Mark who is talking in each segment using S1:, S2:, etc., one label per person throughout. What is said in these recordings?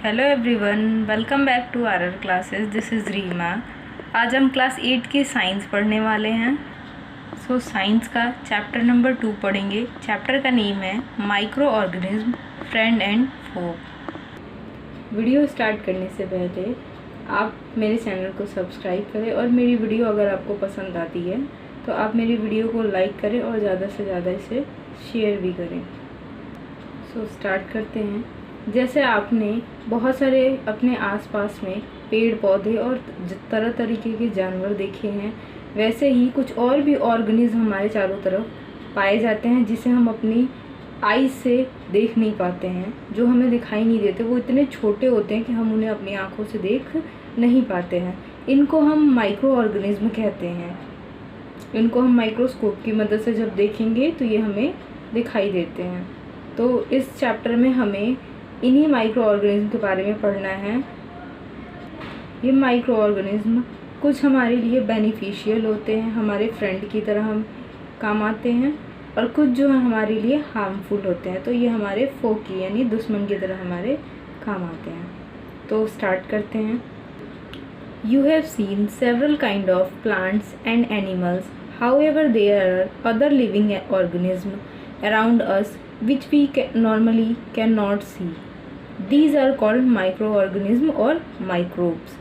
S1: Hello everyone, welcome back to our classes. This is Reema. आज हम class 8 की science पढ़ने वाले हैं। साइंस का चैप्टर नंबर 2 पढ़ेंगे। चैप्टर का नेम है microorganism, friend and foe. Video start करने से पहले आप मेरे चैनल को सब्सक्राइब करें और मेरी वीडियो अगर आपको पसंद आती है तो आप मेरी वीडियो को लाइक करें और ज़्यादा से ज़्यादा इसे शेयर भी करें। स्टार्ट करते हैं। जैसे आपने बहुत सारे अपने आसपास में पेड़ पौधे और तरह तरीके के जानवर देखे हैं, वैसे ही कुछ और भी ऑर्गेनिज्म हमारे चारों तरफ पाए जाते हैं जिसे हम अपनी आईज से देख नहीं पाते हैं। जो हमें दिखाई नहीं देते, वो इतने छोटे होते हैं कि हम उन्हें अपनी आँखों से देख नहीं पाते हैं। इनको हम माइक्रो ऑर्गेनिज्म कहते हैं। इनको हम माइक्रोस्कोप की मदद से जब देखेंगे तो ये हमें दिखाई देते हैं। तो इस चैप्टर में हमें इन्हीं माइक्रो ऑर्गेनिज्म के बारे में पढ़ना है। ये माइक्रो ऑर्गेनिज्म कुछ हमारे लिए बेनिफिशियल होते हैं, हमारे फ्रेंड की तरह हम काम आते हैं, और कुछ जो है हमारे लिए हार्मफुल होते हैं, तो ये हमारे फोकी यानी दुश्मन की तरह हमारे काम आते हैं। तो स्टार्ट करते हैं। You have seen several kind of plants and animals, however there are other living organisms around us which we normally cannot see. These are called microorganisms और microbes.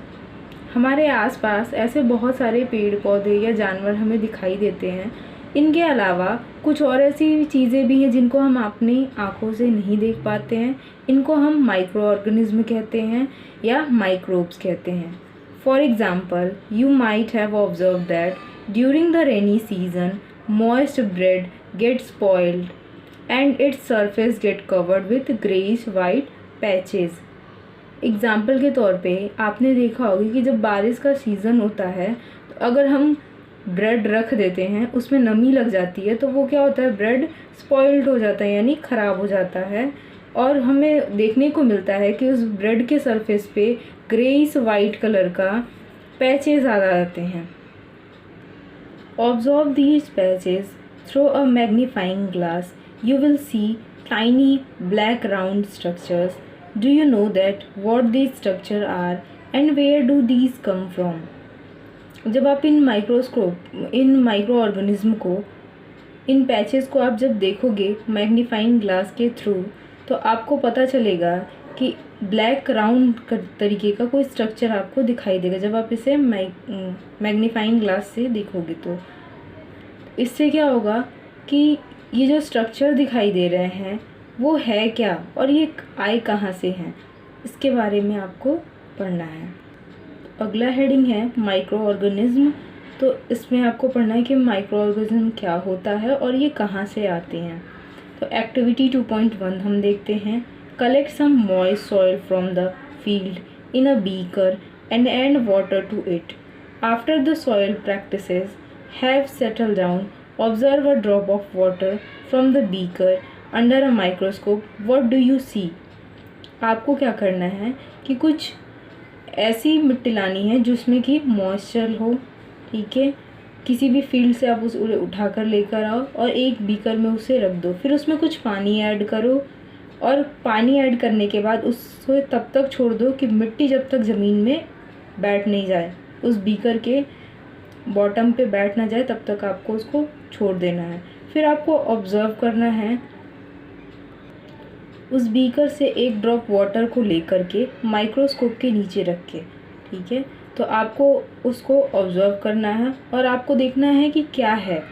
S1: हमारे आसपास ऐसे बहुत सारे पेड़ पौधे या जानवर हमें दिखाई देते हैं। इनके अलावा कुछ और ऐसी चीज़ें भी हैं जिनको हम अपनी आँखों से नहीं देख पाते हैं। इनको हम माइक्रो ऑर्गेनिज्म कहते हैं या माइक्रोब्स कहते हैं। For example, you might have observe that during the rainy season, moist bread gets spoiled and its surface get covered with grayish white patches. Example के तौर पे आपने देखा होगा कि जब बारिश का सीज़न होता है तो अगर हम ब्रेड रख देते हैं, उसमें नमी लग जाती है, तो वो क्या होता है, ब्रेड स्पॉइल्ड हो जाता है यानी ख़राब हो जाता है। और हमें देखने को मिलता है कि उस ब्रेड के सरफेस पे ग्रेइश वाइट कलर का पैचेस आ जाते हैं। Observe these patches through a magnifying glass. You will see tiny black round structures. Do you know that what these structures are and where do these come from? जब आप इन micro organism को, इन patches को आप जब देखोगे magnifying glass के through, तो आपको पता चलेगा कि ब्लैक राउंड तरीके का कोई स्ट्रक्चर आपको दिखाई देगा जब आप इसे मैग्नीफाइंग ग्लास से देखोगे। तो इससे क्या होगा कि ये जो स्ट्रक्चर दिखाई दे रहे हैं वो है क्या और ये आए कहाँ से हैं, इसके बारे में आपको पढ़ना है। अगला हेडिंग है माइक्रो ऑर्गेनिज्म। तो इसमें आपको पढ़ना है कि माइक्रो ऑर्गेनिज्म क्या होता है और ये कहाँ से आते हैं। तो एक्टिविटी 2.1 हम देखते हैं। Collect some moist soil from the field in a beaker and add water to it. After the soil practices have settled down, observe a drop of water from the beaker under a microscope. What do you see? आपको क्या करना है कि कुछ ऐसी मिट्टी लानी है जिसमें कि मॉइस्चर हो, ठीक है। किसी भी फील्ड से आप उसे उठाकर लेकर आओ और एक बीकर में उसे रख दो। फिर उसमें कुछ पानी ऐड करो और पानी ऐड करने के बाद उसको तब तक छोड़ दो कि मिट्टी जब तक ज़मीन में बैठ नहीं जाए, उस बीकर के बॉटम पे बैठ ना जाए, तब तक आपको उसको छोड़ देना है। फिर आपको ऑब्ज़र्व करना है। उस बीकर से एक ड्रॉप वाटर को लेकर के माइक्रोस्कोप के नीचे रख के, ठीक है। तो आपको उसको ऑब्ज़र्व करना है और आपको देखना है कि क्या है।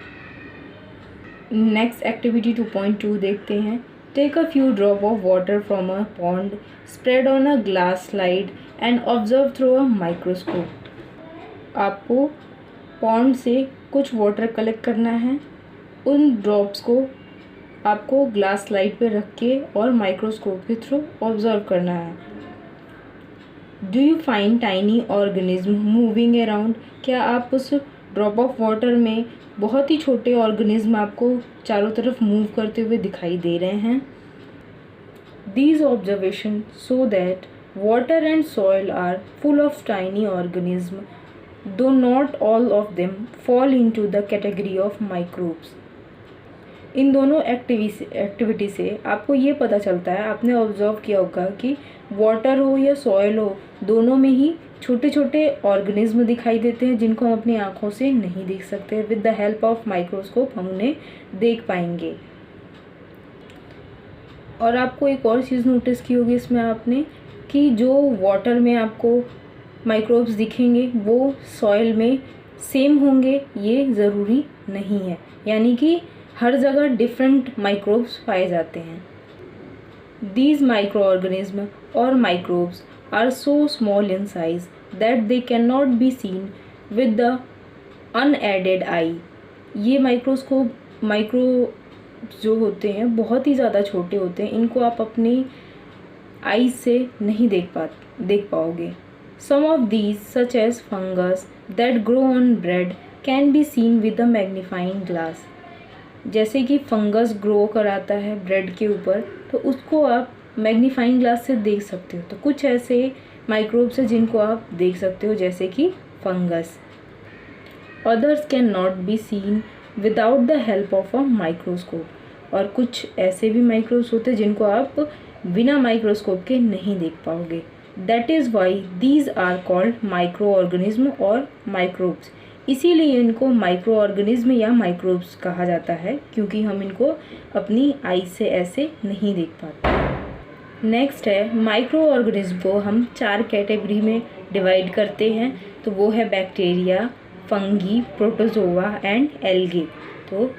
S1: नेक्स्ट एक्टिविटी 2.2 देखते हैं। Take a few drops of water from a pond, spread on a glass slide and observe through a microscope. आपको पॉन्ड से कुछ वाटर कलेक्ट करना है। उन ड्रॉप्स को आपको ग्लास स्लाइड पे रख के और माइक्रोस्कोप के थ्रू ऑब्जर्व करना है। Do you find tiny organism moving around? क्या आप उस ड्रॉप ऑफ वाटर में बहुत ही छोटे ऑर्गेनिज्म आपको चारों तरफ मूव करते हुए दिखाई दे रहे हैं? These observations show that water and soil are full of tiny organisms, though not all of them fall into the category of microbes. इन दोनों एक्टिविटी से आपको ये पता चलता है, आपने ऑब्जर्व किया होगा कि वाटर हो या सॉइल हो, दोनों में ही छोटे छोटे ऑर्गेनिज्म दिखाई देते हैं जिनको हम अपनी आँखों से नहीं देख सकते। With the help of microscope हम उन्हें देख पाएंगे। और आपको एक और चीज़ नोटिस की होगी इसमें आपने, कि जो वाटर में आपको माइक्रोब्स दिखेंगे वो सॉइल में सेम होंगे, ये ज़रूरी नहीं है। यानी कि हर जगह डिफरेंट माइक्रोब्स पाए जाते हैं। These microorganisms or microbes are so small in size that they cannot be seen with the unaided eye. ये माइक्रो जो होते हैं बहुत ही ज़्यादा छोटे होते हैं, इनको आप अपनी आईज से नहीं देख पाओगे। Some of these such as fungus that grow on bread can be seen with a magnifying glass. जैसे कि फंगस ग्रो कराता है ब्रेड के ऊपर, तो उसको आप मैग्नीफाइंग ग्लास से देख सकते हो। तो कुछ ऐसे माइक्रोब्स हैं जिनको आप देख सकते हो, जैसे कि fungus. Others can not be seen without the help of a microscope. और कुछ ऐसे भी माइक्रोब्स होते हैं जिनको आप बिना माइक्रोस्कोप के नहीं देख पाओगे। That is why these are called microorganism और माइक्रोब्स। इसीलिए इनको माइक्रो ऑर्गेनिज्म या माइक्रोब्स कहा जाता है, क्योंकि हम इनको अपनी आईज से ऐसे नहीं देख पाते। नेक्स्ट है, माइक्रो ऑर्गेनिज्म को हम 4 कैटेगरी में डिवाइड करते हैं। तो वो है bacteria, fungi, protozoa and algae. तो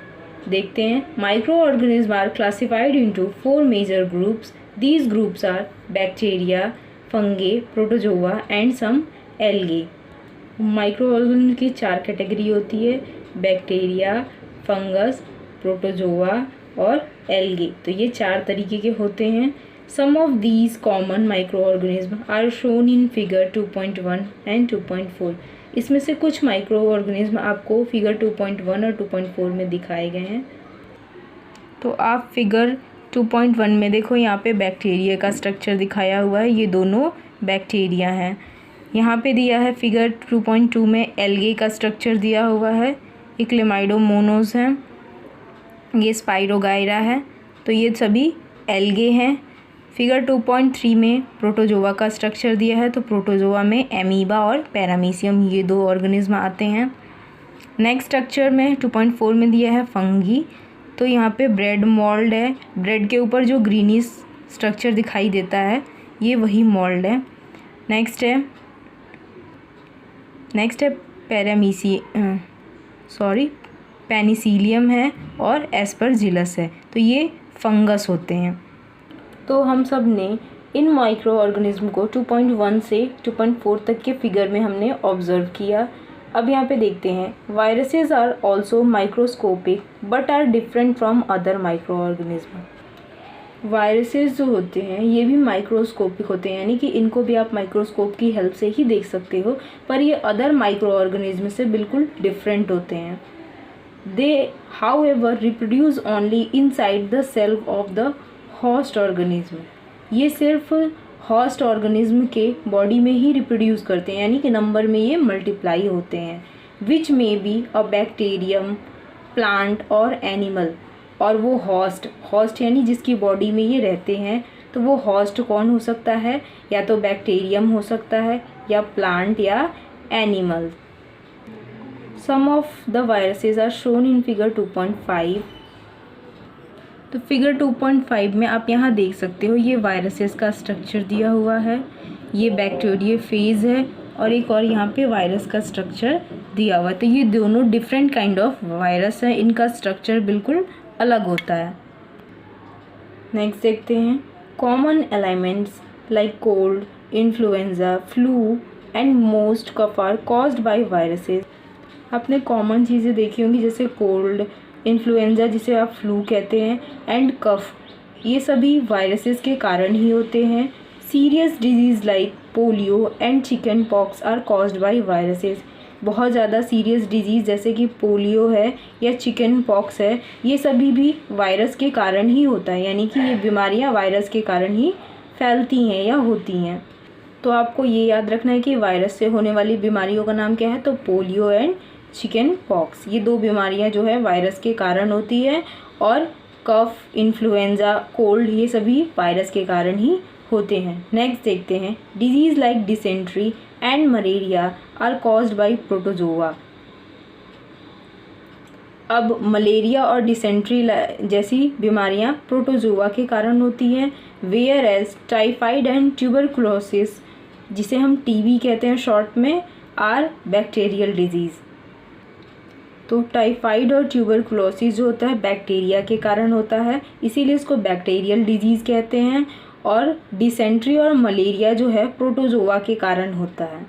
S1: देखते हैं, microorganism are classified into 4 major groups. These groups are bacteria, fungi, protozoa and some algae. Microorganism की 4 कैटेगरी होती है, बैक्टीरिया, फंगस, प्रोटोजोआ और एल्गे। तो ये 4 तरीके के होते हैं। Some of these common microorganism are shown in figure 2.1 and 2.4। इसमें से कुछ माइक्रो ऑर्गेनिज्म आपको फिगर 2.1 और 2.4 में दिखाए गए हैं। तो आप फिगर 2.1 में देखो, यहाँ पे बैक्टीरिया का स्ट्रक्चर दिखाया हुआ है, ये दोनों बैक्टीरिया हैं। यहाँ पे दिया है फिगर 2.2 में एल्गे का स्ट्रक्चर दिया हुआ है, ये क्लेमाइडोमोनास हैं, ये स्पाइरोगाइरा है, तो ये सभी एल्गे हैं। फिगर 2.3 में प्रोटोजोआ का स्ट्रक्चर दिया है, तो प्रोटोजोआ में एमीबा और पैरामीशियम, ये 2 ऑर्गेनिज्म आते हैं। नेक्स्ट स्ट्रक्चर में 2.4 में दिया है फंगी, तो यहाँ पे ब्रेड मोल्ड है, ब्रेड के ऊपर जो ग्रीनिश स्ट्रक्चर दिखाई देता है ये वही मोल्ड है। नेक्स्ट है पेनिसिलियम है और एस्परजिलस है, तो ये फंगस होते हैं। तो हम सब ने इन माइक्रो ऑर्गेनिज्म को 2.1 से 2.4 तक के फिगर में हमने ऑब्जर्व किया। अब यहाँ पे देखते हैं, viruses are also microscopic but are different from other microorganism. Viruses जो होते हैं ये भी माइक्रोस्कोपिक होते हैं, यानी कि इनको भी आप माइक्रोस्कोप की हेल्प से ही देख सकते हो, पर ये अदर माइक्रो ऑर्गेनिज्म से बिल्कुल डिफरेंट होते हैं। They however reproduce only inside the cell of the host organism. ये सिर्फ होस्ट ऑर्गेनिज्म के बॉडी में ही रिप्रोड्यूस करते हैं, यानी कि नंबर में ये मल्टीप्लाई होते हैं। विच में बी अ बैक्टीरियम, प्लांट और एनिमल। और वो होस्ट यानी जिसकी बॉडी में ये रहते हैं, तो वो होस्ट कौन हो सकता है, या तो बैक्टीरियम हो सकता है, या प्लांट, या animal. Some of the viruses are shown in figure 2.5। तो फिगर 2.5 में आप यहाँ देख सकते हो, ये वायरसेस का स्ट्रक्चर दिया हुआ है, ये बैक्टीरिया फेज है, और एक और यहाँ पे वायरस का स्ट्रक्चर दिया हुआ है। तो ये दोनों डिफरेंट काइंड ऑफ वायरस है, इनका स्ट्रक्चर बिल्कुल अलग होता है। नेक्स्ट देखते हैं, common ailments like cold, influenza, flu and most cough are caused by viruses. आपने कॉमन चीज़ें देखी होंगी, जैसे कोल्ड, इन्फ्लुएंजा जिसे आप फ्लू कहते हैं, एंड कफ, ये सभी वायरसेस के कारण ही होते हैं। Serious disease like polio and chicken pox are caused by viruses. बहुत ज़्यादा सीरियस डिजीज़ जैसे कि पोलियो है या चिकन पॉक्स है, ये सभी भी वायरस के कारण ही होता है, यानी कि ये बीमारियां वायरस के कारण ही फैलती हैं या होती हैं। तो आपको ये याद रखना है कि वायरस से होने वाली बीमारियों का नाम क्या है, तो पोलियो एंड चिकन पॉक्स, ये 2 बीमारियां जो है वायरस के कारण होती है, और कफ, इन्फ्लुएंजा, कोल्ड, ये सभी वायरस के कारण ही होते हैं। नेक्स्ट देखते हैं, disease like dysentery and malaria are caused by protozoa. अब मलेरिया और डिसेंट्री जैसी बीमारियां प्रोटोजोआ के कारण होती हैं, whereas typhoid and tuberculosis, जिसे हम टीबी कहते हैं शॉर्ट में, आर बैक्टीरियल डिजीज़। तो टाइफाइड और ट्यूबरकुलोसिस जो होता है बैक्टीरिया के कारण होता है, इसीलिए इसको बैक्टीरियल डिजीज़ कहते हैं। और डिसेंट्री और मलेरिया जो है प्रोटोजोआ के कारण होता है।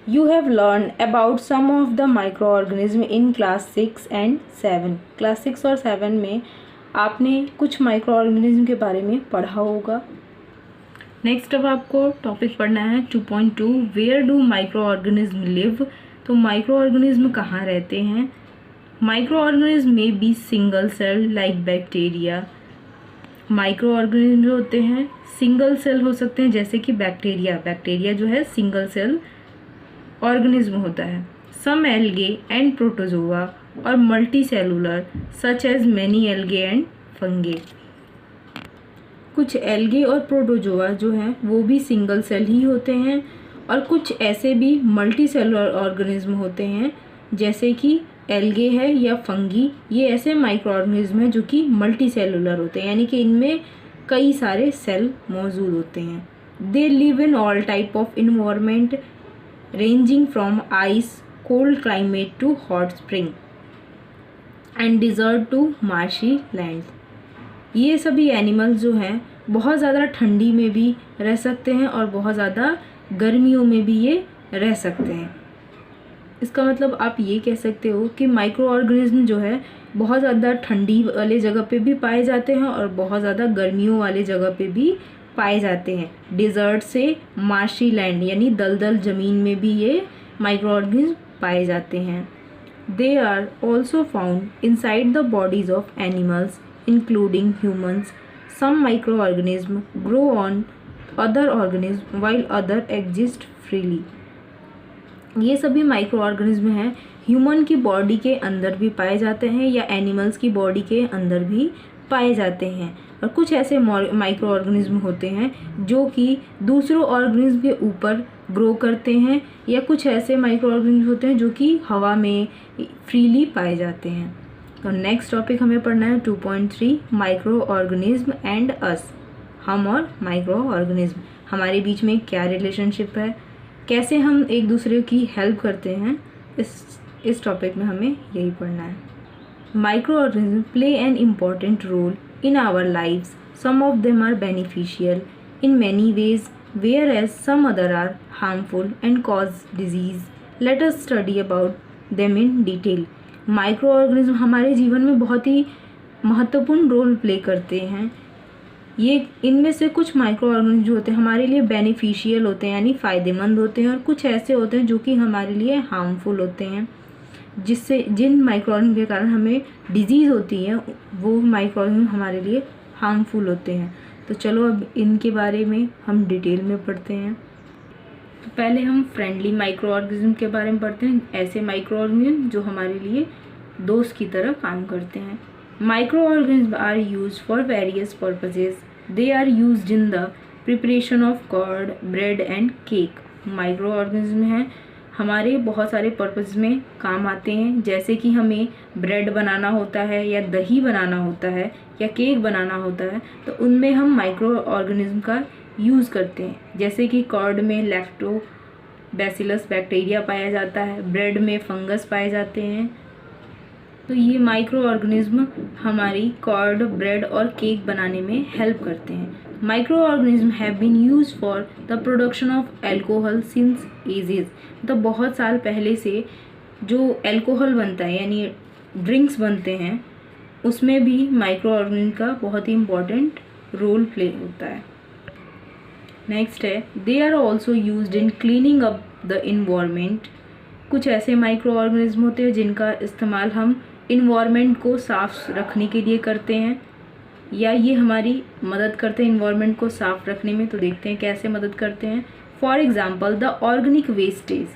S1: You have learned about some of the microorganisms in class 6 and 7. Class 6 और 7 में आपने कुछ माइक्रोऑर्गेनिज्म के बारे में पढ़ा होगा। नेक्स्ट अब आपको टॉपिक पढ़ना है 2.2, वेयर डू माइक्रोऑर्गेनिज्म लिव। तो माइक्रोऑर्गेनिज्म कहाँ रहते हैं? Microorganism may be single cell like bacteria. Microorganism जो होते हैं सिंगल सेल हो सकते हैं, जैसे कि बैक्टीरिया जो है सिंगल सेल ऑर्गेनिज्म होता है। Some algae and protozoa are multicellular such as many algae and fungi. कुछ एल्गे और प्रोटोजोआ जो हैं वो भी सिंगल सेल ही होते हैं, और कुछ ऐसे भी मल्टी सेलुलर ऑर्गेनिज्म होते हैं जैसे कि एल्गे है या फंगी। ये ऐसे माइक्रो ऑर्गेनिज्म हैं जो कि मल्टी सेलुलर होते हैं, यानी कि इनमें कई सारे सेल मौजूद होते हैं। They live in all type of environment ranging from ice, cold climate to hot spring and desert to marshy lands. ये सभी एनिमल्स जो हैं बहुत ज़्यादा ठंडी में भी रह सकते हैं और बहुत ज़्यादा गर्मियों में भी ये रह सकते हैं। इसका मतलब आप ये कह सकते हो कि माइक्रो ऑर्गेनिज्म जो है बहुत ज़्यादा ठंडी वाले जगह पे भी पाए जाते हैं और बहुत ज़्यादा गर्मियों वाले जगह पे भी पाए जाते हैं। डिज़र्ट से मार्शी लैंड यानी दलदल ज़मीन में भी ये माइक्रो ऑर्गेनिज्म पाए जाते हैं। They are also found inside the bodies of animals including humans. Some microorganism grow on other organism while other exist freely. ये सभी माइक्रो ऑर्गेनिज्म हैं ह्यूमन की बॉडी के अंदर भी पाए जाते हैं या एनिमल्स की बॉडी के अंदर भी पाए जाते हैं। और कुछ ऐसे माइक्रो ऑर्गेनिज्म होते हैं जो कि दूसरों ऑर्गेनिज्म के ऊपर ग्रो करते हैं, या कुछ ऐसे माइक्रो ऑर्गेनिज्म होते हैं जो कि हवा में फ्रीली पाए जाते हैं। तो नेक्स्ट टॉपिक हमें पढ़ना है 2.3, माइक्रो ऑर्गेनिज्म एंड अस। हम और माइक्रो ऑर्गेनिज्म, हमारे बीच में क्या रिलेशनशिप है, कैसे हम एक दूसरे की हेल्प करते हैं, इस टॉपिक में हमें यही पढ़ना है। Microorganisms play an important role in our lives. Some of them are beneficial in many ways, whereas some other are harmful and cause disease. Let us study about them in detail. Microorganisms हमारे जीवन में बहुत ही महत्वपूर्ण role play करते हैं। ये इनमें से कुछ माइक्रो ऑर्गेनिज्म जो होते हैं हमारे लिए बेनिफिशियल होते हैं यानी फ़ायदेमंद होते हैं, और कुछ ऐसे होते हैं जो कि हमारे लिए हार्मफुल होते हैं, जिन माइक्रो ऑर्गेनिज्म के कारण हमें डिजीज़ होती है वो माइक्रो ऑर्गेनिज्म हमारे लिए हार्मफुल होते हैं। तो चलो अब इनके बारे में हम डिटेल में पढ़ते हैं। तो पहले हम फ्रेंडली माइक्रो ऑर्गेनिज्म के बारे में पढ़ते हैं, ऐसे माइक्रो ऑर्गेनिज्म जो हमारे लिए दोस्त की तरह काम करते हैं। Microorganism are used for various purposes. They are used in the preparation of curd, bread and cake. Microorganism हैं हमारे बहुत सारे पर्पस में काम आते हैं, जैसे कि हमें ब्रेड बनाना होता है या दही बनाना होता है या केक बनाना होता है, तो उनमें हम माइक्रो ऑर्गेनिज्म का यूज़ करते हैं। जैसे कि कर्ड में लैक्टोबैसिलस बैक्टीरिया पाया जाता है, ब्रेड में फंगस पाए जाते हैं। तो ये माइक्रो ऑर्गेनिज्म हमारी कर्ड, ब्रेड और केक बनाने में हेल्प करते हैं। Microorganism have been use for the production of alcohol since ages. मतलब बहुत साल पहले से जो एल्कोहल बनता है यानी ड्रिंक्स बनते हैं उसमें भी माइक्रो ऑर्गेनिज्म का बहुत ही इम्पोर्टेंट रोल प्ले होता है। नेक्स्ट है they are also used in cleaning up the environment. कुछ ऐसे माइक्रो ऑर्गेनिज्म होते हैं जिनका इस्तेमाल हम इन्वायरमेंट को साफ रखने के लिए करते हैं, या ये हमारी मदद करते हैं इन्वायरमेंट को साफ रखने में। तो देखते हैं कैसे मदद करते हैं। For example the organic wastage,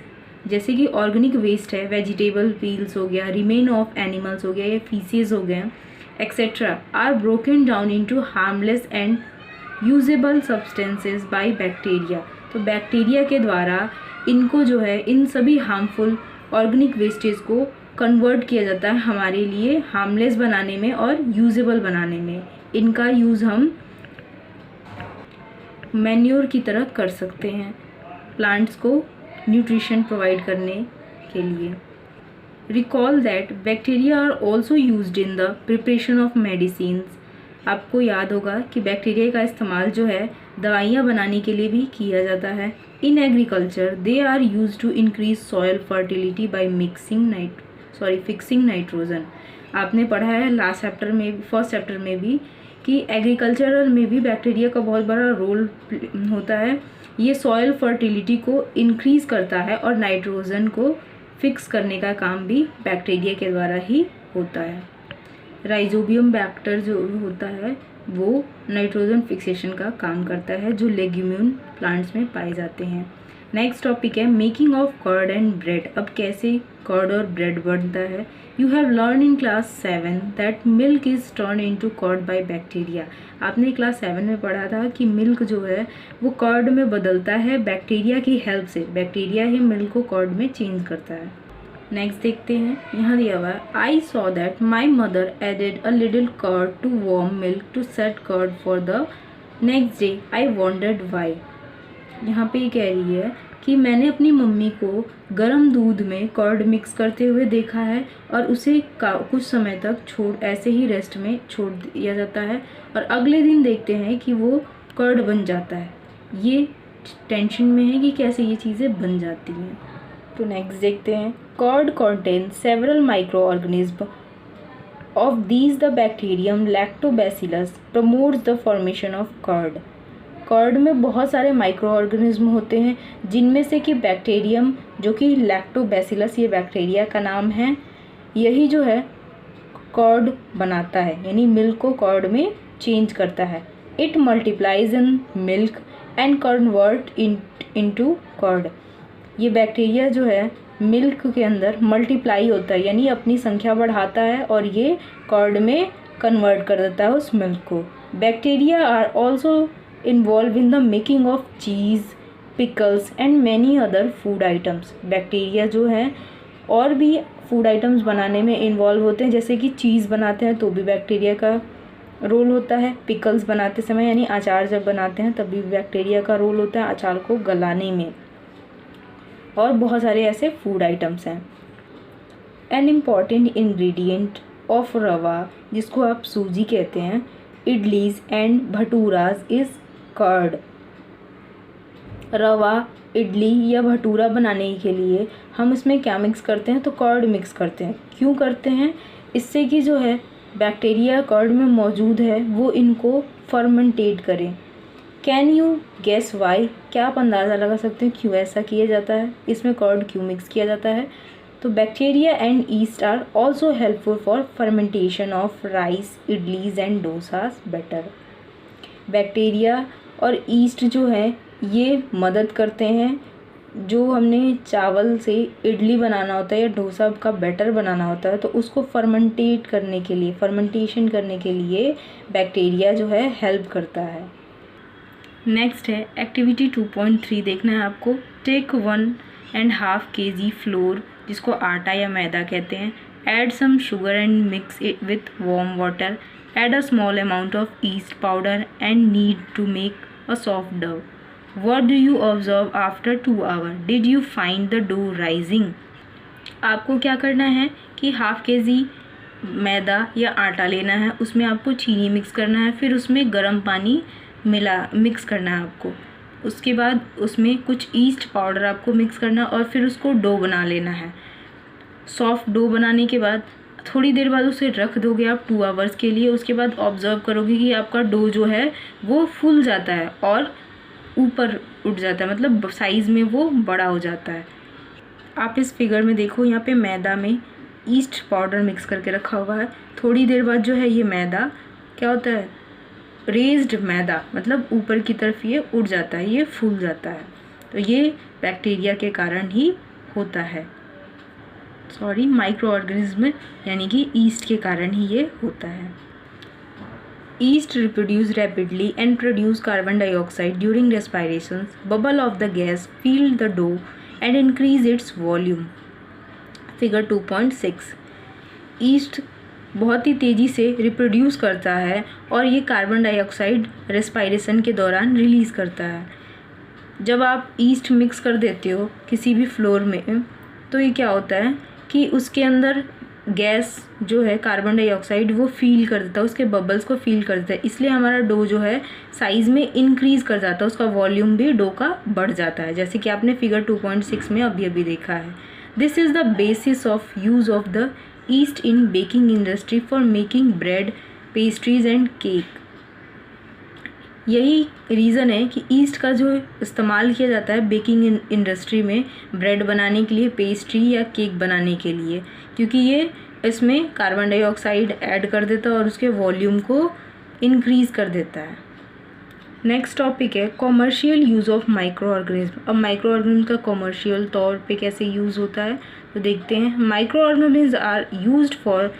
S1: जैसे कि ऑर्गेनिक वेस्ट है, वेजिटेबल पील्स हो गया, रिमेन ऑफ एनिमल्स हो गया या फीसेस हो गए, etc. are broken down into harmless and usable substances by bacteria. तो बैक्टीरिया के द्वारा इनको जो है इन सभी हार्मफुल ऑर्गेनिक वेस्टेज को कन्वर्ट किया जाता है हमारे लिए हार्मलेस बनाने में और यूजेबल बनाने में। इनका यूज़ हम मैन्योर की तरह कर सकते हैं प्लांट्स को न्यूट्रिशन प्रोवाइड करने के लिए। Recall that bacteria are also used in the preparation of medicines. आपको याद होगा कि बैक्टीरिया का इस्तेमाल जो है दवाइयाँ बनाने के लिए भी किया जाता है। In agriculture they are use to increase soil fertility by fixing nitrogen. आपने पढ़ा है लास्ट चैप्टर में, फर्स्ट चैप्टर में भी, कि एग्रीकल्चरल में भी बैक्टीरिया का बहुत बड़ा रोल होता है। ये सॉयल फर्टिलिटी को इंक्रीज़ करता है और नाइट्रोजन को फिक्स करने का काम भी बैक्टीरिया के द्वारा ही होता है। राइजोबियम बैक्टर जो होता है वो नाइट्रोजन फिक्सेशन का काम करता है जो लेग्यूमिन प्लांट्स में पाए जाते हैं। नेक्स्ट टॉपिक है making of curd and bread. अब कैसे कर्ड और ब्रेड बनता है। You have learn in class 7 that milk is turn into curd by bacteria. आपने क्लास 7 में पढ़ा था कि मिल्क जो है वो कर्ड में बदलता है बैक्टीरिया की हेल्प से। बैक्टीरिया ही मिल्क को कर्ड में चेंज करता है। नेक्स्ट देखते हैं, यहाँ दिया हुआ है I saw that my mother added a little curd to warm milk to set curd for the next day I wondered why. यहाँ पे ये कह रही है कि मैंने अपनी मम्मी को गर्म दूध में कर्ड मिक्स करते हुए देखा है और उसे कुछ समय तक ऐसे ही रेस्ट में छोड़ दिया जाता है और अगले दिन देखते हैं कि वो कर्ड बन जाता है। ये टेंशन में है कि कैसे ये चीज़ें बन जाती हैं। तो नेक्स्ट देखते हैं curd contains several microorganisms. Of these the bacterium lactobacillus promotes the formation of curd. Curd में बहुत सारे माइक्रो ऑर्गेनिज्म होते हैं जिनमें से कि बैक्टीरियम जो कि लैक्टोबैसिलस ये बैक्टीरिया का नाम है, यही जो है कर्ड बनाता है यानी मिल्क को कर्ड में चेंज करता है। It multiplies in milk and convert into curd. ये बैक्टीरिया जो है मिल्क के अंदर मल्टीप्लाई होता है यानी अपनी संख्या बढ़ाता है और ये कर्ड में कन्वर्ट कर देता है उस मिल्क को। Bacteria are also involve in the making of cheese, pickles and many other food items. Bacteria जो है और भी फूड आइटम्स बनाने में इन्वॉल्व होते हैं, जैसे कि चीज़ बनाते हैं तो भी बैक्टीरिया का रोल होता है। पिकल्स बनाते समय यानी अचार जब बनाते हैं तब भी बैक्टीरिया का रोल होता है अचार को गलाने में। और बहुत सारे ऐसे फूड आइटम्स हैं। एन इम्पॉर्टेंट इंग्रेडिएंट ऑफ रवा, जिसको आप सूजी कहते हैं, इडलीज एंड भटूराज इज़ कर्ड। रवा, इडली या भटूरा बनाने के लिए हम इसमें क्या मिक्स करते हैं, तो कर्ड मिक्स करते हैं। क्यों करते हैं, इससे कि जो है बैक्टीरिया कर्ड में मौजूद है वो इनको फर्मेंटेट करें। कैन यू गेस वाई, क्या आप अंदाज़ा लगा सकते हैं क्यों ऐसा किया जाता है, इसमें कर्ड क्यों मिक्स किया जाता है। तो bacteria and yeast are also helpful for fermentation of rice, idlis and dosas batter. Bacteria और ईस्ट जो है ये मदद करते हैं, जो हमने चावल से इडली बनाना होता है या डोसा का बैटर बनाना होता है तो उसको फर्मेंटेट करने के लिए, फर्मेंटेशन करने के लिए बैक्टीरिया जो है हेल्प करता है। नेक्स्ट है एक्टिविटी 2.3 देखना है आपको। टेक 1.5 kg फ्लोर, जिसको आटा या मैदा कहते हैं, add some sugar and mix it with warm water, add a small amount of yeast powder and knead to make a soft dough. What do you observe after 2 hours? Did you find the dough rising? आपको क्या करना है कि 1/2 kg मैदा या आटा लेना है, उसमें आपको चीनी मिक्स करना है, फिर उसमें गर्म पानी मिक्स करना है आपको। उसके बाद उसमें कुछ ईस्ट पाउडर आपको मिक्स करना और फिर उसको डो बना लेना है। सॉफ्ट डो बनाने के बाद थोड़ी देर बाद उसे रख दोगे आप 2 आवर्स के लिए। उसके बाद ऑब्ज़र्व करोगे कि आपका डो जो है वो फूल जाता है और ऊपर उठ जाता है, मतलब साइज़ में वो बड़ा हो जाता है। आप इस फिगर में देखो, यहाँ पे मैदा में ईस्ट पाउडर मिक्स करके रखा हुआ है। थोड़ी देर बाद जो है ये मैदा क्या होता है, रेज्ड मैदा, मतलब ऊपर की तरफ ये उड़ जाता है, ये फूल जाता है। तो ये बैक्टीरिया के कारण ही होता है, माइक्रो ऑर्गेनिज्म यानी कि ईस्ट के कारण ही ये होता है। Yeast reproduce rapidly and produce carbon dioxide during respiration. Bubble of the gas fill the dough and increase its volume. Figure 2.6। East बहुत ही तेज़ी से रिप्रोड्यूस करता है और ये कार्बन डाइऑक्साइड रेस्पायरेशन के दौरान रिलीज़ करता है। जब आप ईस्ट मिक्स कर देते हो किसी भी फ्लोर में तो ये क्या होता है कि उसके अंदर गैस जो है कार्बन डाइऑक्साइड वो फील कर देता है, उसके बबल्स को फील कर देता है, इसलिए हमारा डो जो है साइज़ में इंक्रीज़ कर जाता है, उसका वॉल्यूम भी डो का बढ़ जाता है, जैसे कि आपने फिगर 2.6 में अभी अभी देखा है। This is the basis of use of the east in baking industry for making bread, pastries and cake. यही रीज़न है कि ईस्ट का जो इस्तेमाल किया जाता है बेकिंग इंडस्ट्री में ब्रेड बनाने के लिए, पेस्ट्री या केक बनाने के लिए, क्योंकि ये इसमें कार्बन डाइऑक्साइड ऐड कर देता है और उसके वॉल्यूम को इंक्रीज़ कर देता है। नेक्स्ट टॉपिक है commercial use of microorganism. अब माइक्रो ऑर्गेनिज्म का कॉमर्शियल तौर पे कैसे यूज़ होता है तो देखते हैं। Microorganism are used for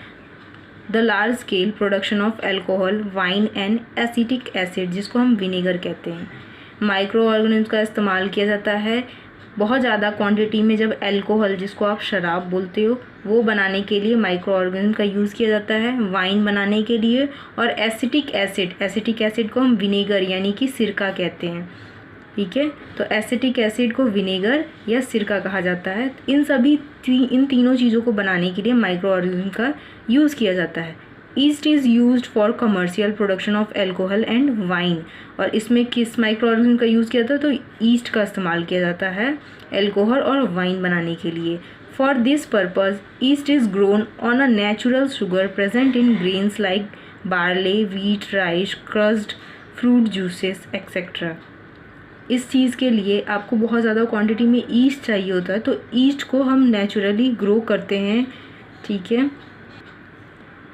S1: the large scale production of alcohol, wine and acetic acid, जिसको हम विनेगर कहते हैं। माइक्रो ऑर्गेनिज्म का इस्तेमाल किया जाता है बहुत ज़्यादा क्वांटिटी में, जब एल्कोहल, जिसको आप शराब बोलते हो, वो बनाने के लिए माइक्रो ऑर्गेनिज्म का यूज़ किया जाता है, वाइन बनाने के लिए, और एसिटिक एसिड को हम विनेगर यानी कि सिरका कहते हैं। ठीक है, तो एसिटिक एसिड को विनेगर या सिरका कहा जाता है। इन तीनों चीज़ों को बनाने के लिए माइक्रो ऑर्गेनिज्म का यूज़ किया जाता है। East is used for commercial production of alcohol and wine, और इसमें किस माइक्रो ऑर्गेनिज्म का यूज़ किया जाता है तो ईस्ट का इस्तेमाल किया जाता है एल्कोहल और वाइन बनाने के लिए। For this purpose east is grown on a natural sugar present in grains like barley, wheat, rice, crossed fruit juices etcetera. इस चीज़ के लिए आपको बहुत ज़्यादा क्वांटिटी में ईस्ट चाहिए होता है, तो ईस्ट को हम नेचुरली ग्रो करते हैं। ठीक है,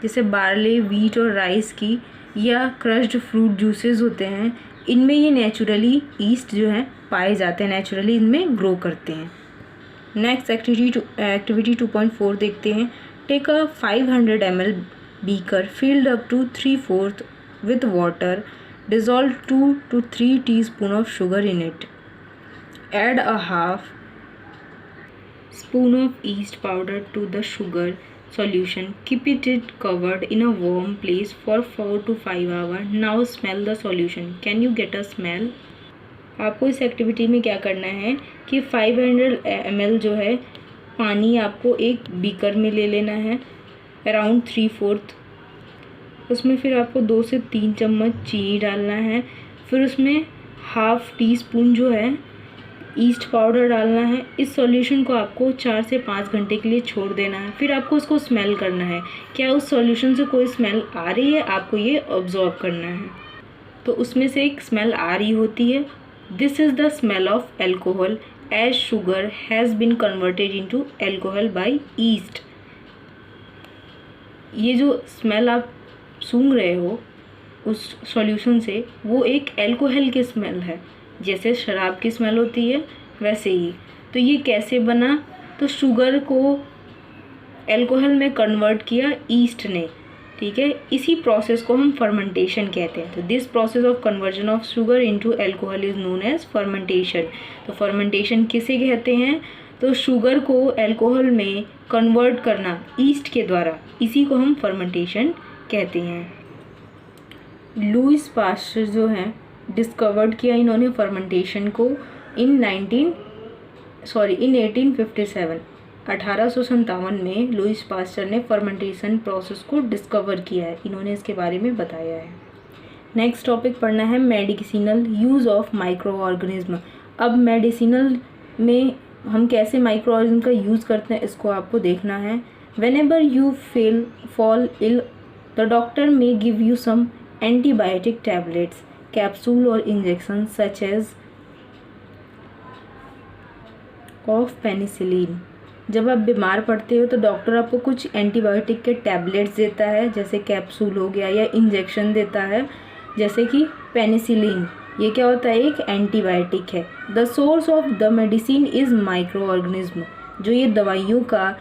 S1: जैसे बार्ले, व्हीट और राइस की या क्रश्ड फ्रूट जूसेस होते हैं, इनमें ये नेचुरली ईस्ट जो है पाए जाते हैं, नेचुरली इनमें ग्रो करते हैं। नेक्स्ट एक्टिविटी 2.4 देखते हैं। Take a 500 ml beaker filled up to 3/4 with water, dissolve 2 to 3 teaspoon of sugar in it. Add a half spoon of yeast powder to the sugar solution. Keep it covered in a warm place for 4 to 5 hours. Now smell the solution. Can you get a smell? आपको इस activity में क्या करना है कि 500 ml जो है पानी आपको एक बीकर में ले लेना है, अराउंड 3/4। उसमें फिर आपको 2 से 3 चम्मच चीनी डालना है, फिर उसमें हाफ़ टी स्पून जो है ईस्ट पाउडर डालना है। इस सॉल्यूशन को आपको 4 से 5 घंटे के लिए छोड़ देना है। फिर आपको उसको स्मेल करना है, क्या उस सॉल्यूशन से कोई स्मेल आ रही है, आपको ये ऑब्जर्व करना है। तो उसमें से एक स्मेल आ रही होती है। This is the smell of alcohol as sugar has been converted into alcohol by yeast. ये जो स्मेल आप सूंघ रहे हो उस सॉल्यूशन से, वो एक एल्कोहल की स्मेल है, जैसे शराब की स्मेल होती है वैसे ही। तो ये कैसे बना, तो शुगर को एल्कोहल में कन्वर्ट किया ईस्ट ने। ठीक है, इसी प्रोसेस को हम फर्मेंटेशन कहते हैं। तो this process of conversion of sugar into alcohol is known as fermentation. तो फर्मेंटेशन किसे कहते हैं, तो शुगर को एल्कोहल में कन्वर्ट करना ईस्ट के द्वारा, इसी को हम फर्मेंटेशन कहते हैं। लुईस पास्चर जो हैं डिस्कवर्ड किया इन्होंने फर्मेंटेशन को इन 1857 1857 में लुईस पास्चर ने फर्मेंटेशन प्रोसेस को डिस्कवर किया है, इन्होंने इसके बारे में बताया है। नेक्स्ट टॉपिक पढ़ना है medicinal use of microorganism. अब मेडिसिनल में हम कैसे माइक्रो ऑर्गेनिज्म का यूज़ करते हैं इसको आपको देखना है। Whenever you fall ill the doctor may give you some antibiotic tablets, capsule or injections such as of penicillin। जब आप बीमार पड़ते हो तो डॉक्टर आपको कुछ एंटीबायोटिक के टैबलेट्स देता है, जैसे कैप्सूल हो गया, या इंजेक्शन देता है जैसे कि पेनिसिलिन। ये क्या होता है, एक एंटीबायोटिक है। The source of the medicine is micro organism. जो ये दवाइयों का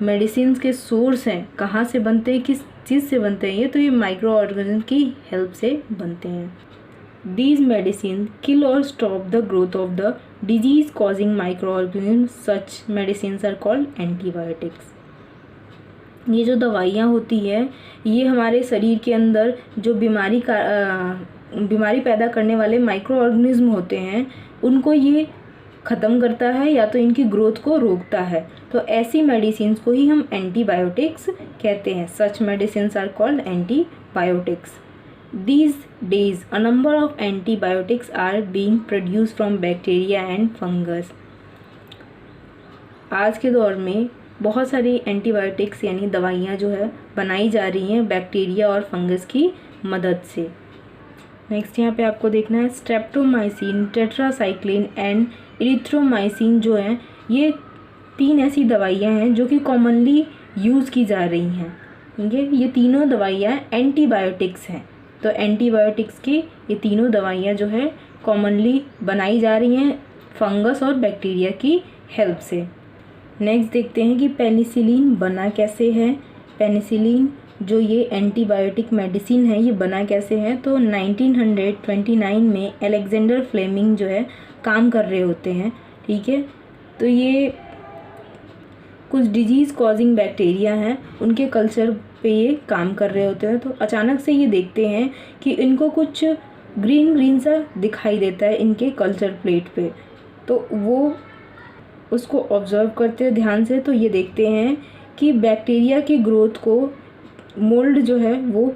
S1: मेडिसिन के सोर्स हैं, कहाँ से बनते हैं, किस चीज़ से बनते हैं ये, तो ये माइक्रो ऑर्गेनिज्म की हेल्प से बनते हैं। These medicines kill or stop the growth of the disease causing microorganisms. Such medicines are called antibiotics. ये जो दवाइयाँ होती है ये हमारे शरीर के अंदर जो बीमारी पैदा करने वाले माइक्रो ऑर्गेनिज्म होते हैं उनको ये ख़त्म करता है या तो इनकी ग्रोथ को रोकता है। तो ऐसी मेडिसिन को ही हम एंटीबायोटिक्स कहते हैं। Such medicine are called antibiotics. These days, a number of antibiotics are being produced from bacteria and fungus. आज के दौर में बहुत सारी एंटीबायोटिक्स यानी दवाइयाँ जो है बनाई जा रही हैं बैक्टीरिया और फंगस की मदद से। नेक्स्ट यहाँ पे आपको देखना है स्ट्रेप्टोमाइसिन, टेट्रासाइक्लिन एंड इरिथ्रोमाइसिन जो हैं ये 3 ऐसी दवाइयाँ हैं जो कि कॉमनली यूज़ की जा रही हैं। ठीक है, ये तीनों दवाइयाँ एंटीबायोटिक्स हैं। तो एंटीबायोटिक्स की ये तीनों दवाइयाँ जो है कॉमनली बनाई जा रही हैं फंगस और बैक्टीरिया की हेल्प से। नेक्स्ट देखते हैं कि पेनिसिलिन बना कैसे है। पेनिसिलिन जो ये एंटीबायोटिक मेडिसिन है ये बना कैसे है, तो 1929 में अलेक्जेंडर फ्लेमिंग जो है काम कर रहे होते हैं। ठीक है, तो ये कुछ डिजीज़ कॉजिंग बैक्टीरिया हैं उनके कल्चर पे ये काम कर रहे होते हैं। तो अचानक से ये देखते हैं कि इनको कुछ ग्रीन ग्रीन सा दिखाई देता है इनके कल्चर प्लेट पे। तो वो उसको ऑब्जर्व करते हैं ध्यान से, तो ये देखते हैं कि बैक्टीरिया की ग्रोथ को मोल्ड जो है वो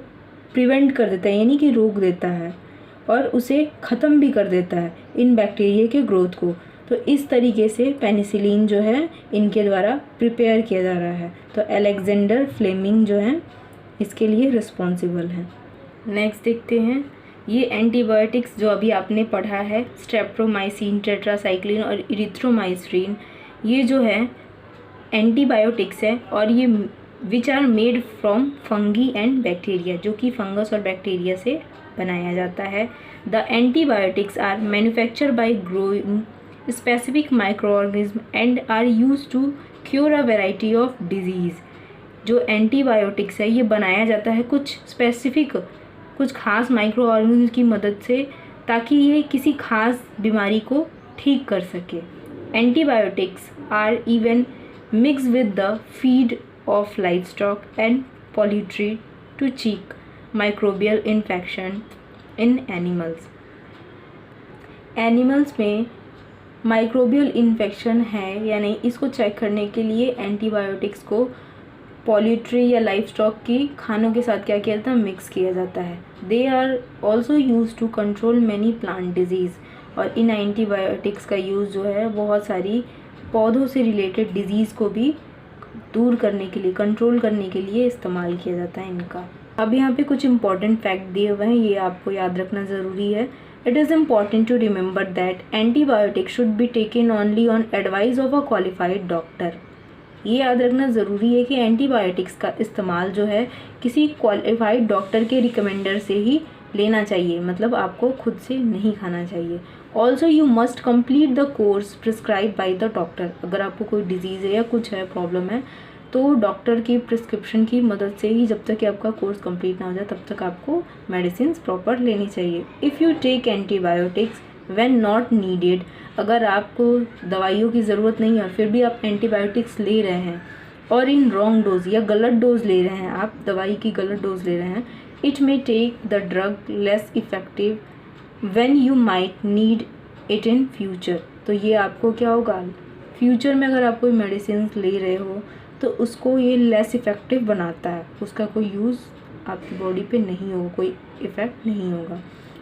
S1: प्रिवेंट कर देता है यानी कि रोक देता है और उसे ख़त्म भी कर देता है इन बैक्टीरिया के ग्रोथ को। तो इस तरीके से पेनिसिलिन जो है इनके द्वारा प्रिपेयर किया जा रहा है। तो अलेक्जेंडर फ्लेमिंग जो है इसके लिए रिस्पॉन्सिबल है। नेक्स्ट देखते हैं ये एंटीबायोटिक्स जो अभी आपने पढ़ा है स्ट्रेप्टोमाइसिन, टेट्रासाइक्लिन और इरिथ्रोमाइसिन, ये जो है एंटीबायोटिक्स है और ये which are made from fungi and bacteria, जो कि फंगस और बैक्टीरिया से बनाया जाता है। The antibiotics are manufacture by growing specific microorganism and are used to cure a variety of disease। जो एंटीबायोटिक्स है ये बनाया जाता है कुछ स्पेसिफिक कुछ खास माइक्रो ऑर्गेनिज्म की मदद से ताकि ये किसी खास बीमारी को ठीक कर सके। Antibiotics are even mix with the feed of livestock and poultry to check microbial infection in animals. Animals में माइक्रोबियल इन्फेक्शन है या नहीं इसको चेक करने के लिए एंटीबायोटिक्स को पोल्ट्री या लाइफ स्टॉक की खानों के साथ क्या किया जाता है, मिक्स किया जाता है। They are also use to control many plant disease. और इन एंटीबायोटिक्स का यूज़ जो है बहुत सारी पौधों से रिलेटेड डिजीज़ को भी दूर करने के लिए, कंट्रोल करने के लिए इस्तेमाल किया जाता है इनका। अब यहाँ पे कुछ इंपॉर्टेंट फैक्ट दिए हुए हैं, ये आपको याद रखना ज़रूरी है। It is important to remember that antibiotics should be taken only on advice of a qualified doctor। ये याद रखना ज़रूरी है कि एंटीबायोटिक्स का इस्तेमाल जो है किसी क्वालिफाइड डॉक्टर के रिकमेंडर से ही लेना चाहिए, मतलब आपको खुद से नहीं खाना चाहिए। Also you must complete the course prescribe by the doctor. अगर आपको कोई डिजीज़ है या कुछ है प्रॉब्लम है तो डॉक्टर की प्रिस्क्रिप्शन की मदद से ही जब तक कि आपका कोर्स कंप्लीट ना हो जाए तब तक आपको मेडिसिन प्रॉपर लेनी चाहिए। If you take antibiotics when not needed, अगर आपको दवाइयों की ज़रूरत नहीं है और फिर भी आप एंटीबायोटिक्स ले रहे हैं और इन रॉन्ग डोज या गलत डोज ले रहे हैं, आप दवाई की गलत डोज ले रहे हैं, it may take the drug less effective when you might need it in future. तो ये आपको क्या होगा, फ्यूचर में अगर आप कोई मेडिसिन ले रहे हो तो उसको ये लेस इफ़ेक्टिव बनाता है, उसका कोई यूज़ आपकी बॉडी पे नहीं होगा, कोई इफ़ेक्ट नहीं होगा।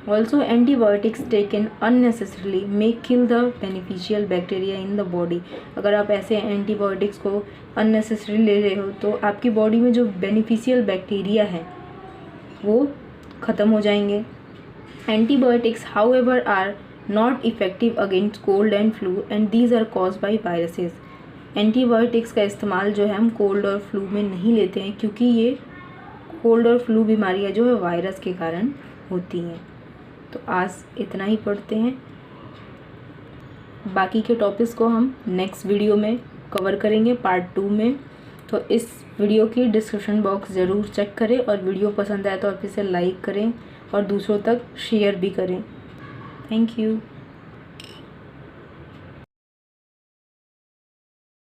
S1: Also antibiotics taken unnecessarily may kill the beneficial bacteria in the body. अगर आप ऐसे एंटीबायोटिक्स को अननेसेसरी ले रहे हो तो आपकी बॉडी में जो बेनिफिशियल बैक्टीरिया है वो ख़त्म हो जाएंगे। Antibiotics however are not effective against cold and flu and these are caused by viruses. Antibiotics का इस्तेमाल जो है हम कोल्ड और फ्लू में नहीं लेते हैं क्योंकि ये कोल्ड और फ्लू बीमारियां जो है वायरस के कारण होती हैं। तो आज इतना ही पढ़ते हैं, बाकी के टॉपिक्स को हम नेक्स्ट वीडियो में कवर करेंगे पार्ट 2 में। तो इस वीडियो की डिस्क्रिप्शन बॉक्स ज़रूर चेक करें और वीडियो पसंद आए तो आप इसे लाइक करें और दूसरों तक शेयर भी करें। Thank you.